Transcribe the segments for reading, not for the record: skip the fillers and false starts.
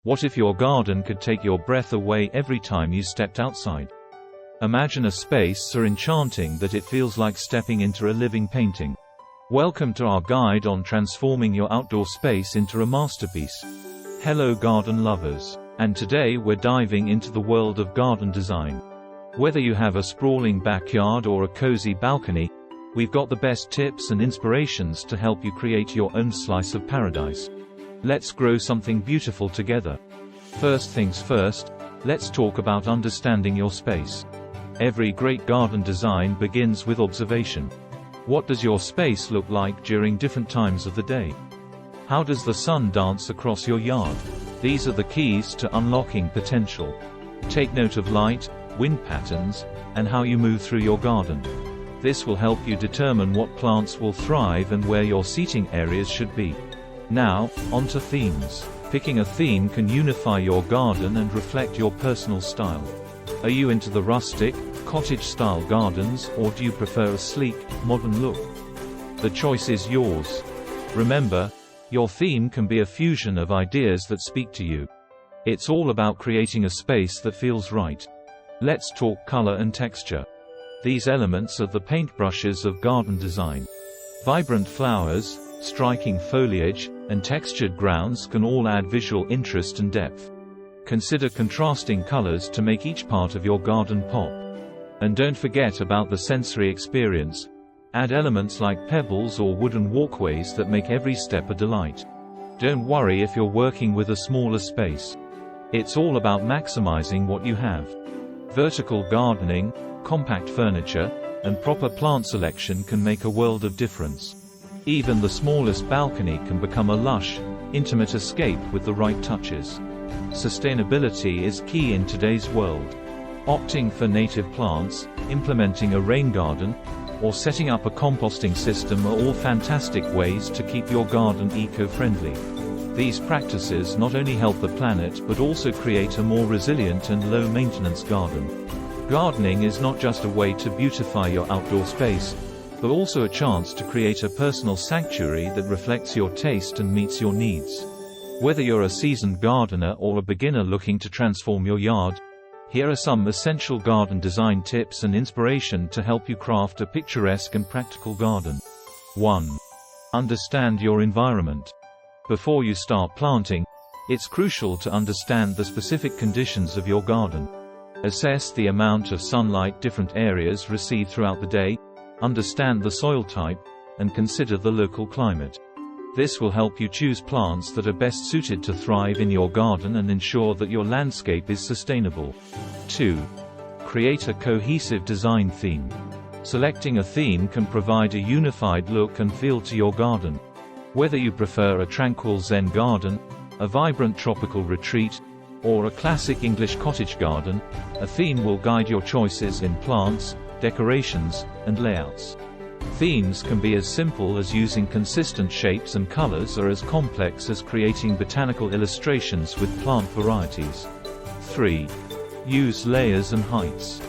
What if your garden could take your breath away every time you stepped outside? Imagine a space so enchanting that it feels like stepping into a living painting. Welcome to our guide on transforming your outdoor space into a masterpiece. Hello garden lovers. And today we're diving into the world of garden design. Whether you have a sprawling backyard or a cozy balcony, we've got the best tips and inspirations to help you create your own slice of paradise. Let's grow something beautiful together. First things first, let's talk about understanding your space. Every great garden design begins with observation. What does your space look like during different times of the day? How does the sun dance across your yard? These are the keys to unlocking potential. Take note of light, wind patterns, and how you move through your garden. This will help you determine what plants will thrive and where your seating areas should be. Now, onto themes. Picking a theme can unify your garden and reflect your personal style. Are you into the rustic, cottage-style gardens, or do you prefer a sleek, modern look? The choice is yours. Remember, your theme can be a fusion of ideas that speak to you. It's all about creating a space that feels right. Let's talk color and texture. These elements are the paintbrushes of garden design. Vibrant flowers, striking foliage, and textured grounds can all add visual interest and depth. Consider contrasting colors to make each part of your garden pop. And don't forget about the sensory experience. Add elements like pebbles or wooden walkways that make every step a delight. Don't worry if you're working with a smaller space. It's all about maximizing what you have. Vertical gardening, compact furniture, and proper plant selection can make a world of difference. Even the smallest balcony can become a lush, intimate escape with the right touches. Sustainability is key in today's world. Opting for native plants, implementing a rain garden, or setting up a composting system are all fantastic ways to keep your garden eco-friendly. These practices not only help the planet but also create a more resilient and low-maintenance garden. Gardening is not just a way to beautify your outdoor space, but also a chance to create a personal sanctuary that reflects your taste and meets your needs. Whether you're a seasoned gardener or a beginner looking to transform your yard, here are some essential garden design tips and inspiration to help you craft a picturesque and practical garden. 1. Understand your environment. Before you start planting, it's crucial to understand the specific conditions of your garden. Assess the amount of sunlight different areas receive throughout the day, understand the soil type, and consider the local climate. This will help you choose plants that are best suited to thrive in your garden and ensure that your landscape is sustainable. 2. Create a cohesive design theme. Selecting a theme can provide a unified look and feel to your garden. Whether you prefer a tranquil Zen garden, a vibrant tropical retreat, or a classic English cottage garden, a theme will guide your choices in plants, decorations, and layouts. Themes can be as simple as using consistent shapes and colors or as complex as creating botanical illustrations with plant varieties. 3. Use layers and heights.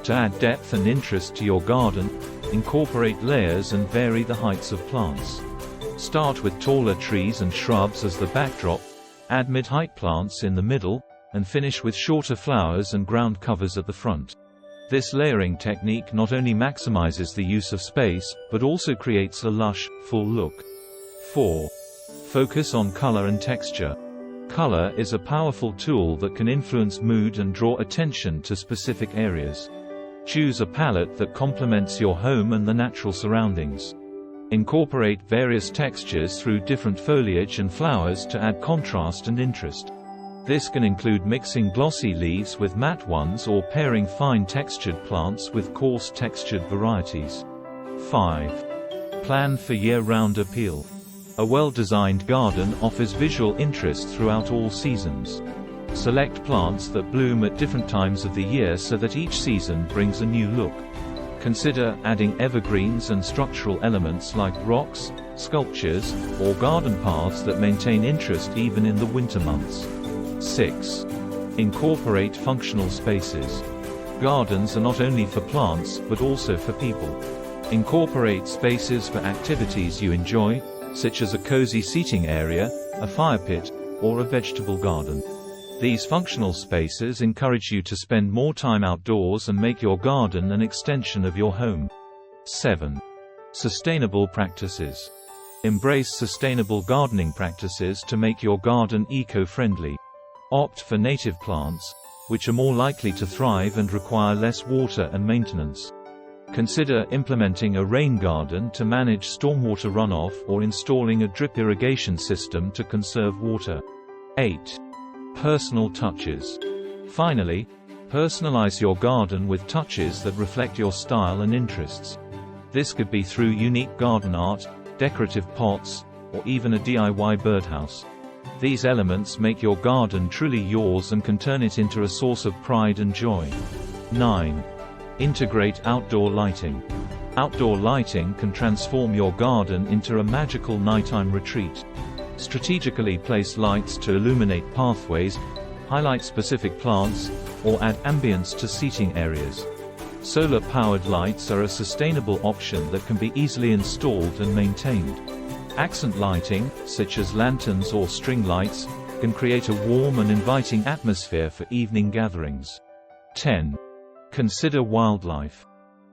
To add depth and interest to your garden, incorporate layers and vary the heights of plants. Start with taller trees and shrubs as the backdrop, add mid-height plants in the middle, and finish with shorter flowers and ground covers at the front. This layering technique not only maximizes the use of space, but also creates a lush, full look. 4. Focus on color and texture. Color is a powerful tool that can influence mood and draw attention to specific areas. Choose a palette that complements your home and the natural surroundings. Incorporate various textures through different foliage and flowers to add contrast and interest. This can include mixing glossy leaves with matte ones or pairing fine textured plants with coarse textured varieties. 5. Plan for year-round appeal. A well-designed garden offers visual interest throughout all seasons. Select plants that bloom at different times of the year so that each season brings a new look. Consider adding evergreens and structural elements like rocks, sculptures, or garden paths that maintain interest even in the winter months. 6. Incorporate functional spaces. Gardens are not only for plants but also for people. Incorporate spaces for activities you enjoy, such as a cozy seating area, a fire pit, or a vegetable garden. These functional spaces encourage you to spend more time outdoors and make your garden an extension of your home. 7. Sustainable practices. Embrace sustainable gardening practices to make your garden eco-friendly. Opt for native plants, which are more likely to thrive and require less water and maintenance. Consider implementing a rain garden to manage stormwater runoff or installing a drip irrigation system to conserve water. 8. Personal touches. Finally, personalize your garden with touches that reflect your style and interests. This could be through unique garden art, decorative pots, or even a DIY birdhouse. These elements make your garden truly yours and can turn it into a source of pride and joy. 9. Integrate outdoor lighting. Outdoor lighting can transform your garden into a magical nighttime retreat. Strategically place lights to illuminate pathways, highlight specific plants, or add ambience to seating areas. Solar-powered lights are a sustainable option that can be easily installed and maintained. Accent lighting, such as lanterns or string lights, can create a warm and inviting atmosphere for evening gatherings. 10. Consider wildlife.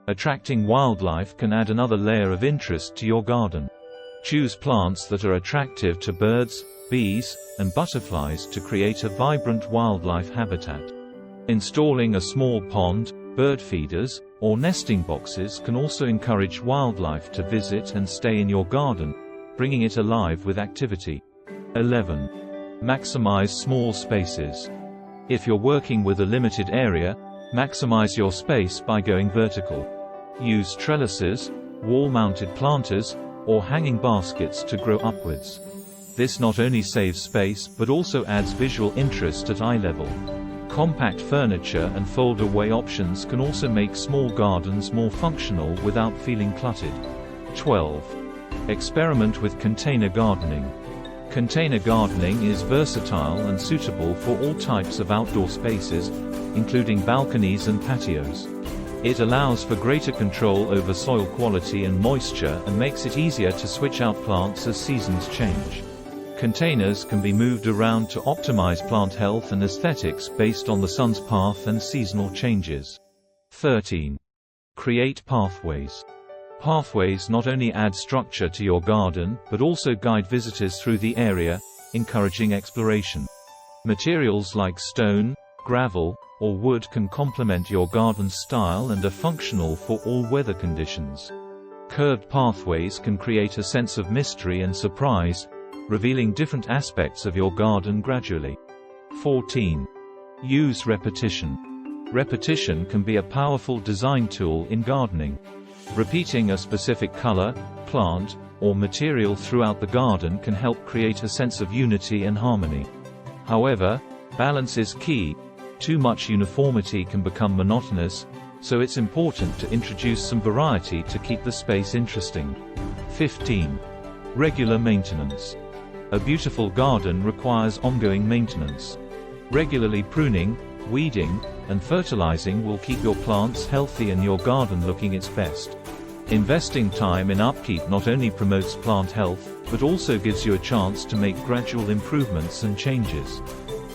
Attracting wildlife can add another layer of interest to your garden. Choose plants that are attractive to birds, bees, and butterflies to create a vibrant wildlife habitat. Installing a small pond, bird feeders, or nesting boxes can also encourage wildlife to visit and stay in your garden, bringing it alive with activity. 11. Maximize small spaces. If you're working with a limited area, maximize your space by going vertical. Use trellises, wall-mounted planters, or hanging baskets to grow upwards. This not only saves space but also adds visual interest at eye level. Compact furniture and fold-away options can also make small gardens more functional without feeling cluttered. 12. Experiment with container gardening. Container gardening is versatile and suitable for all types of outdoor spaces, including balconies and patios. It allows for greater control over soil quality and moisture and makes it easier to switch out plants as seasons change. Containers can be moved around to optimize plant health and aesthetics based on the sun's path and seasonal changes. 13. Create pathways. Pathways not only add structure to your garden but also guide visitors through the area, encouraging exploration. Materials like stone, gravel, or wood can complement your garden's style and are functional for all weather conditions. Curved pathways can create a sense of mystery and surprise, revealing different aspects of your garden gradually. 14. Use repetition. Repetition can be a powerful design tool in gardening. Repeating a specific color, plant, or material throughout the garden can help create a sense of unity and harmony. However, balance is key. Too much uniformity can become monotonous, so it's important to introduce some variety to keep the space interesting. 15. Regular maintenance. A beautiful garden requires ongoing maintenance. Regularly pruning, weeding, and fertilizing will keep your plants healthy and your garden looking its best. Investing time in upkeep not only promotes plant health, but also gives you a chance to make gradual improvements and changes.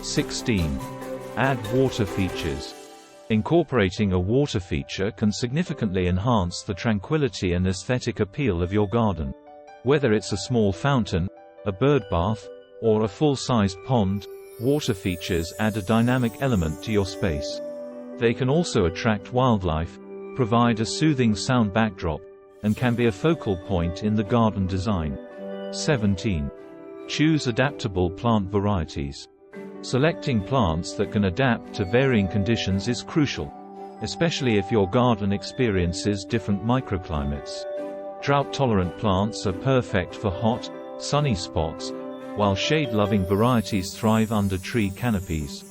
16. Add water features. Incorporating a water feature can significantly enhance the tranquility and aesthetic appeal of your garden. Whether it's a small fountain, a bird bath, or a full-sized pond, water features add a dynamic element to your space. They can also attract wildlife, provide a soothing sound backdrop, and can be a focal point in the garden design. 17. Choose adaptable plant varieties. Selecting plants that can adapt to varying conditions is crucial, especially if your garden experiences different microclimates. Drought-tolerant plants are perfect for hot, sunny spots, while shade-loving varieties thrive under tree canopies.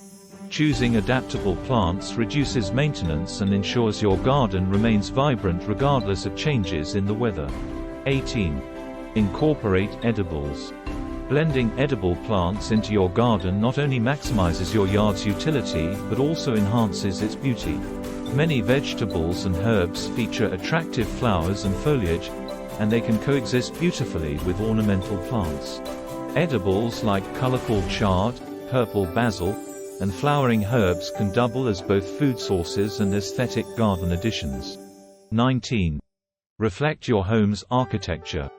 Choosing adaptable plants reduces maintenance and ensures your garden remains vibrant regardless of changes in the weather. 18. Incorporate edibles. Blending edible plants into your garden not only maximizes your yard's utility but also enhances its beauty. Many vegetables and herbs feature attractive flowers and foliage, and they can coexist beautifully with ornamental plants. Edibles like colorful chard, purple basil, and flowering herbs can double as both food sources and aesthetic garden additions. 19. Reflect your home's architecture.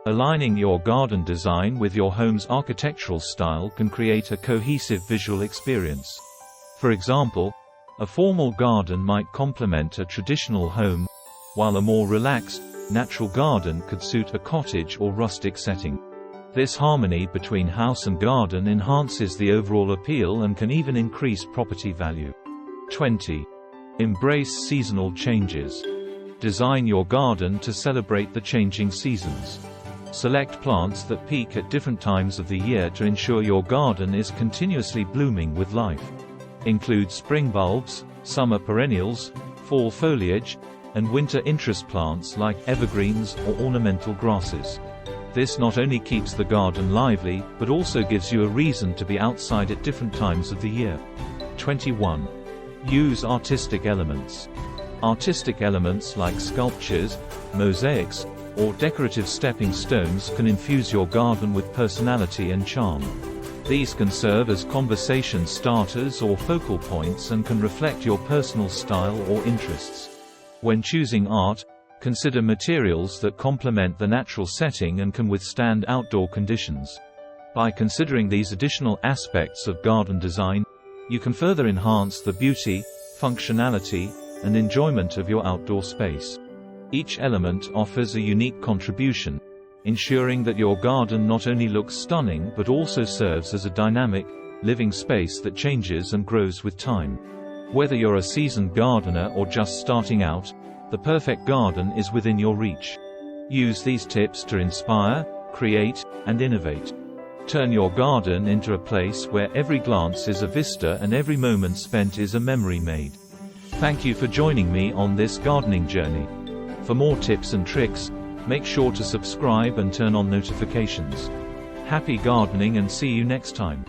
Aligning your garden design with your home's architectural style can create a cohesive visual experience. For example, a formal garden might complement a traditional home, while a more relaxed, natural garden could suit a cottage or rustic setting. This harmony between house and garden enhances the overall appeal and can even increase property value. 20. Embrace seasonal changes. Design your garden to celebrate the changing seasons. Select plants that peak at different times of the year to ensure your garden is continuously blooming with life. Include spring bulbs, summer perennials, fall foliage, and winter interest plants like evergreens or ornamental grasses. This not only keeps the garden lively, but also gives you a reason to be outside at different times of the year. 21. Use artistic elements. Artistic elements like sculptures, mosaics, or decorative stepping stones can infuse your garden with personality and charm. These can serve as conversation starters or focal points and can reflect your personal style or interests. When choosing art, consider materials that complement the natural setting and can withstand outdoor conditions. By considering these additional aspects of garden design, you can further enhance the beauty, functionality, and enjoyment of your outdoor space. Each element offers a unique contribution, ensuring that your garden not only looks stunning but also serves as a dynamic, living space that changes and grows with time. Whether you're a seasoned gardener or just starting out, the perfect garden is within your reach. Use these tips to inspire, create, and innovate. Turn your garden into a place where every glance is a vista and every moment spent is a memory made. Thank you for joining me on this gardening journey. For more tips and tricks, make sure to subscribe and turn on notifications. Happy gardening and see you next time.